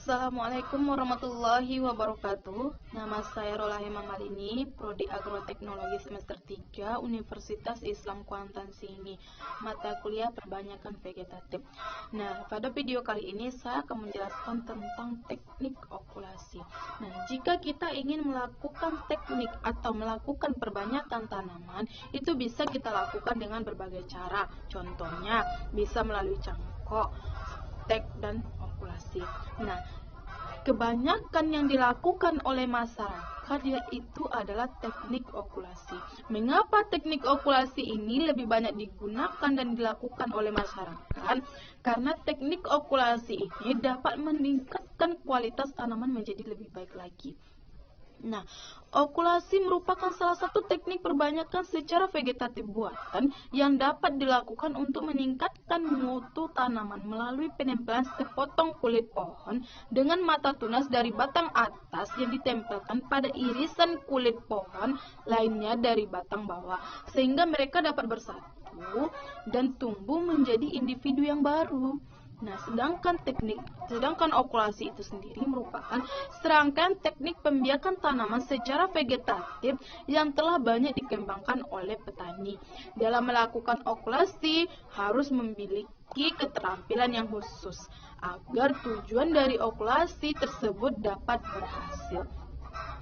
Assalamualaikum warahmatullahi wabarakatuh. Nama saya Rolahema Malini, Prodi Agroteknologi semester 3, Universitas Islam Kuantan Sini. Mata kuliah perbanyakan vegetatif. Nah, pada video kali ini saya akan menjelaskan tentang teknik okulasi. Nah, jika kita ingin melakukan teknik atau melakukan perbanyakan tanaman, itu bisa kita lakukan dengan berbagai cara. Contohnya, bisa melalui cangkok, stek, dan okulasi. Nah, kebanyakan yang dilakukan oleh masyarakat yaitu adalah teknik okulasi. Mengapa teknik okulasi ini lebih banyak digunakan dan dilakukan oleh masyarakat? Karena teknik okulasi ini dapat meningkatkan kualitas tanaman menjadi lebih baik lagi. Nah, okulasi merupakan salah satu teknik perbanyakan secara vegetatif buatan yang dapat dilakukan untuk meningkatkan mutu tanaman melalui penempelan sepotong kulit pohon dengan mata tunas dari batang atas yang ditempelkan pada irisan kulit pohon lainnya dari batang bawah, sehingga mereka dapat bersatu dan tumbuh menjadi individu yang baru. Nah, sedangkan okulasi itu sendiri merupakan serangkaian teknik pembiakan tanaman secara vegetatif yang telah banyak dikembangkan oleh petani. Dalam melakukan okulasi harus memiliki keterampilan yang khusus agar tujuan dari okulasi tersebut dapat berhasil.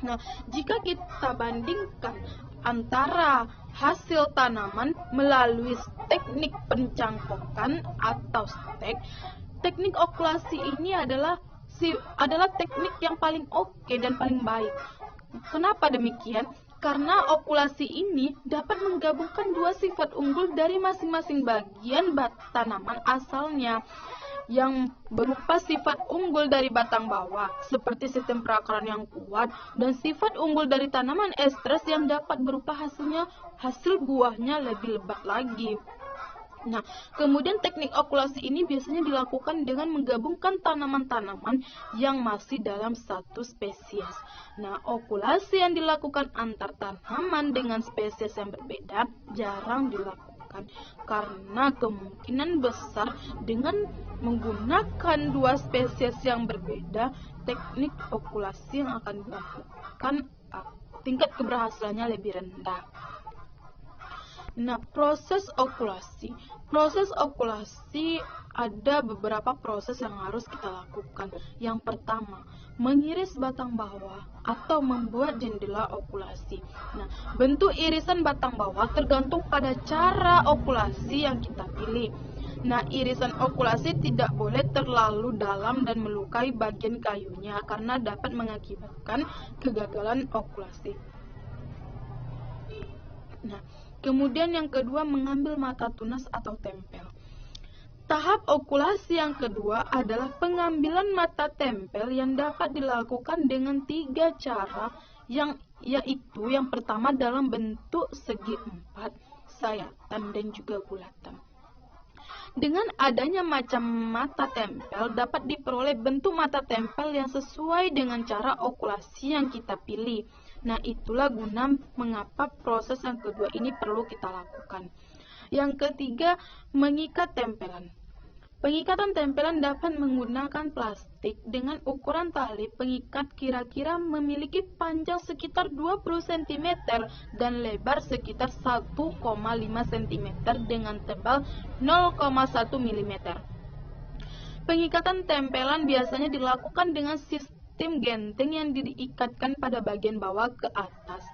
Nah, jika kita bandingkan antara hasil tanaman melalui teknik pencangkokan atau stek, teknik okulasi ini adalah teknik yang paling oke dan paling baik. Kenapa demikian? Karena okulasi ini dapat menggabungkan dua sifat unggul dari masing-masing bagian tanaman asalnya, yang berupa sifat unggul dari batang bawah seperti sistem perakaran yang kuat dan sifat unggul dari tanaman estres yang dapat berupa hasil buahnya lebih lebat lagi. Nah, kemudian teknik okulasi ini biasanya dilakukan dengan menggabungkan tanaman-tanaman yang masih dalam satu spesies. Nah, okulasi yang dilakukan antar tanaman dengan spesies yang berbeda jarang dilakukan karena kemungkinan besar dengan menggunakan dua spesies yang berbeda, teknik okulasi yang akan dilakukan tingkat keberhasilannya lebih rendah. Nah, proses okulasi ada beberapa proses yang harus kita lakukan. Yang pertama, mengiris batang bawah atau membuat jendela okulasi. Nah, bentuk irisan batang bawah tergantung pada cara okulasi yang kita pilih. Nah, irisan okulasi tidak boleh terlalu dalam dan melukai bagian kayunya karena dapat mengakibatkan kegagalan okulasi. Nah, kemudian yang kedua, mengambil mata tunas atau tempel. Tahap okulasi yang kedua adalah pengambilan mata tempel yang dapat dilakukan dengan 3 cara, yaitu yang pertama dalam bentuk segi 4, sayatan, dan juga bulatan. Dengan adanya macam mata tempel dapat diperoleh bentuk mata tempel yang sesuai dengan cara okulasi yang kita pilih. Nah, itulah guna mengapa proses yang kedua ini perlu kita lakukan. Yang ketiga, mengikat tempelan. Pengikatan tempelan dapat menggunakan plastik dengan ukuran tali pengikat kira-kira memiliki panjang sekitar 20 cm dan lebar sekitar 1,5 cm dengan tebal 0,1 mm. Pengikatan tempelan biasanya dilakukan dengan sistem genteng yang diikatkan pada bagian bawah ke atas.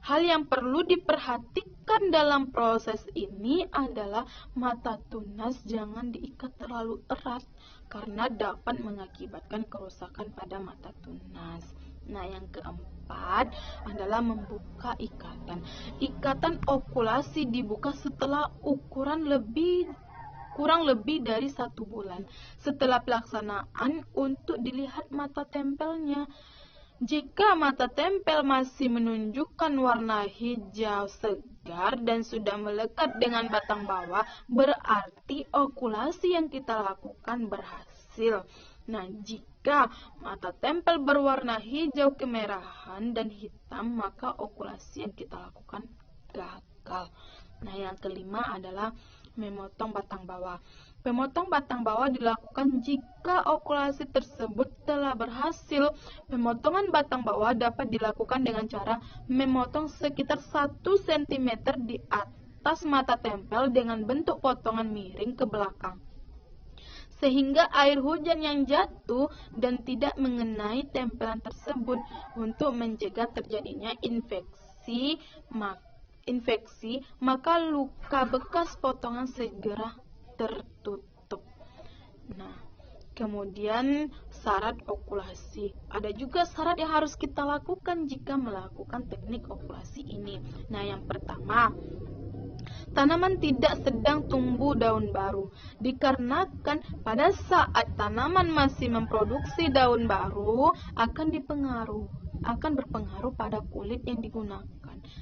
Hal yang perlu diperhatikan dalam proses ini adalah mata tunas jangan diikat terlalu erat karena dapat mengakibatkan kerusakan pada mata tunas. Nah, yang keempat adalah membuka ikatan. Ikatan okulasi dibuka setelah ukuran kurang lebih dari 1 bulan setelah pelaksanaan untuk dilihat mata tempelnya. Jika mata tempel masih menunjukkan warna hijau segar dan sudah melekat dengan batang bawah, berarti okulasi yang kita lakukan berhasil. Nah, jika mata tempel berwarna hijau kemerahan dan hitam, maka okulasi yang kita lakukan gagal. Nah, yang kelima adalah memotong batang bawah. Pemotong batang bawah dilakukan jika jika okulasi tersebut telah berhasil, pemotongan batang bawah dapat dilakukan dengan cara memotong sekitar 1 cm di atas mata tempel dengan bentuk potongan miring ke belakang, sehingga air hujan yang jatuh dan tidak mengenai tempelan tersebut untuk mencegah terjadinya infeksi, maka luka bekas potongan segera tertutup. Nah, kemudian syarat okulasi. Ada juga syarat yang harus kita lakukan jika melakukan teknik okulasi ini. Nah, yang pertama, tanaman tidak sedang tumbuh daun baru, dikarenakan pada saat tanaman masih memproduksi daun baru akan berpengaruh pada kulit yang digunakan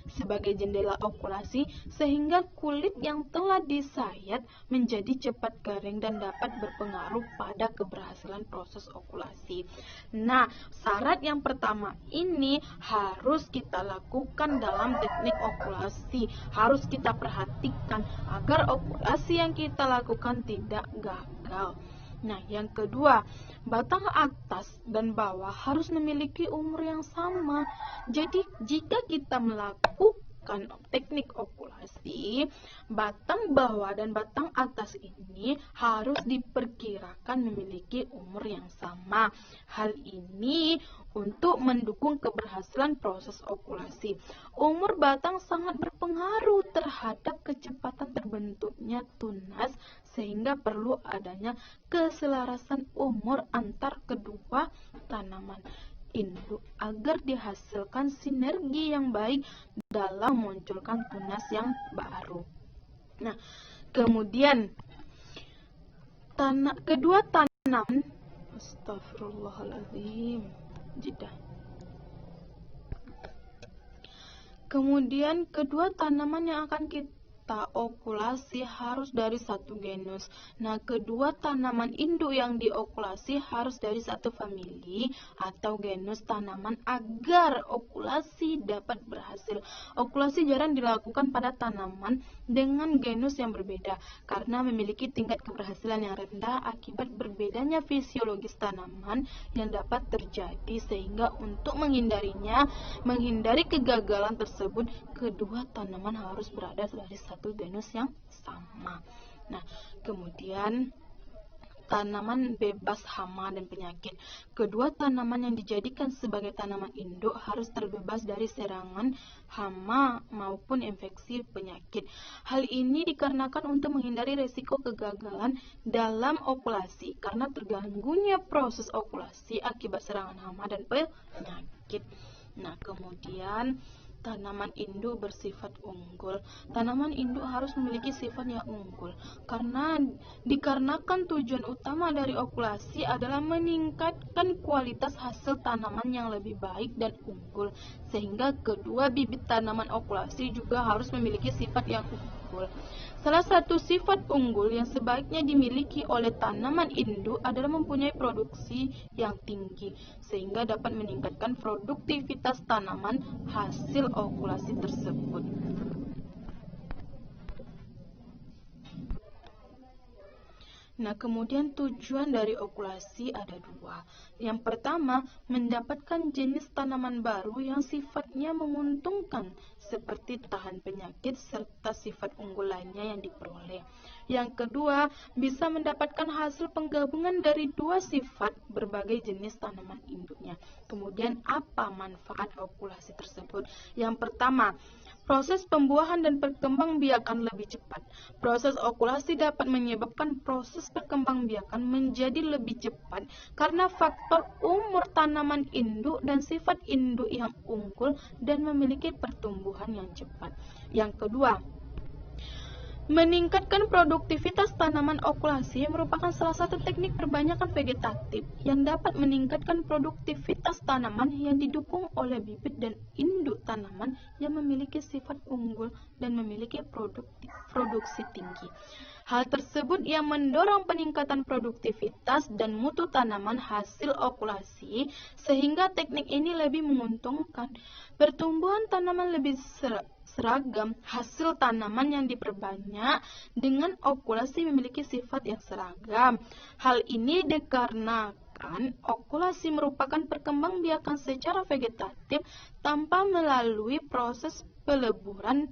sebagai jendela okulasi, sehingga kulit yang telah disayat menjadi cepat kering dan dapat berpengaruh pada keberhasilan proses okulasi. Nah, syarat yang pertama ini harus kita lakukan dalam teknik okulasi, harus kita perhatikan agar okulasi yang kita lakukan tidak gagal. Nah, yang kedua, batang atas dan bawah harus memiliki umur yang sama. Jadi, jika kita melakukan teknik okulasi, batang bawah dan batang atas ini harus diperkirakan memiliki umur yang sama. Hal ini untuk mendukung keberhasilan proses okulasi. Umur batang sangat berpengaruh terhadap kecepatan terbentuknya tunas, sehingga perlu adanya keselarasan umur antar kedua tanaman induk agar dihasilkan sinergi yang baik dalam memunculkan tunas yang baru. Nah, kemudian kedua tanaman, astagfirullahaladzim, kemudian kedua tanaman yang akan kita okulasi harus dari satu genus. Nah, kedua tanaman induk yang diokulasi harus dari satu famili atau genus tanaman agar okulasi dapat berhasil. Okulasi jarang dilakukan pada tanaman dengan genus yang berbeda karena memiliki tingkat keberhasilan yang rendah akibat berbedanya fisiologis tanaman yang dapat terjadi, sehingga untuk menghindari kegagalan tersebut, kedua tanaman harus berada dari satu genus yang sama. Nah, kemudian tanaman bebas hama dan penyakit. Kedua tanaman yang dijadikan sebagai tanaman induk harus terbebas dari serangan hama maupun infeksi penyakit. Hal ini dikarenakan untuk menghindari risiko kegagalan dalam okulasi karena terganggunya proses okulasi akibat serangan hama dan penyakit. Nah, kemudian tanaman induk bersifat unggul. Tanaman induk harus memiliki sifat yang unggul dikarenakan tujuan utama dari okulasi adalah meningkatkan kualitas hasil tanaman yang lebih baik dan unggul, sehingga kedua bibit tanaman okulasi juga harus memiliki sifat yang unggul. Salah satu sifat unggul yang sebaiknya dimiliki oleh tanaman induk adalah mempunyai produksi yang tinggi, sehingga dapat meningkatkan produktivitas tanaman hasil okulasi tersebut. Nah, kemudian tujuan dari okulasi ada dua. Yang pertama, mendapatkan jenis tanaman baru yang sifatnya menguntungkan, seperti tahan penyakit serta sifat unggul lainnya yang diperoleh. Yang kedua, bisa mendapatkan hasil penggabungan dari dua sifat berbagai jenis tanaman induknya. Kemudian, apa manfaat okulasi tersebut? Yang pertama, proses pembuahan dan perkembangbiakan lebih cepat. Proses okulasi dapat menyebabkan proses perkembangbiakan menjadi lebih cepat karena faktor umur tanaman induk dan sifat induk yang unggul dan memiliki pertumbuhan yang cepat. Yang kedua, meningkatkan produktivitas tanaman okulasi merupakan salah satu teknik perbanyakan vegetatif yang dapat meningkatkan produktivitas tanaman yang didukung oleh bibit dan induk tanaman yang memiliki sifat unggul dan memiliki produksi tinggi. Hal tersebut yang mendorong peningkatan produktivitas dan mutu tanaman hasil okulasi, sehingga teknik ini lebih menguntungkan. Pertumbuhan tanaman lebih seragam, hasil tanaman yang diperbanyak dengan okulasi memiliki sifat yang seragam. Hal ini dikarenakan okulasi merupakan perkembangbiakan secara vegetatif tanpa melalui proses peleburan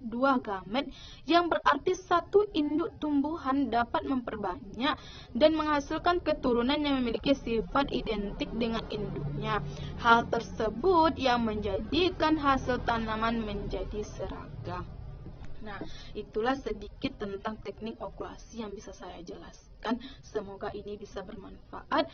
dua gamet, yang berarti satu induk tumbuhan dapat memperbanyak dan menghasilkan keturunan yang memiliki sifat identik dengan induknya. Hal tersebut yang menjadikan hasil tanaman menjadi seragam. Nah, itulah sedikit tentang teknik okulasi yang bisa saya jelaskan. Semoga ini bisa bermanfaat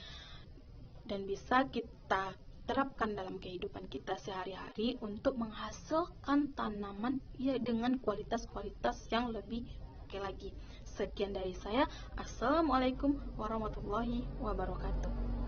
dan bisa kita terapkan dalam kehidupan kita sehari-hari untuk menghasilkan tanaman ya dengan kualitas-kualitas yang lebih oke lagi. Sekian dari saya. Assalamualaikum warahmatullahi wabarakatuh.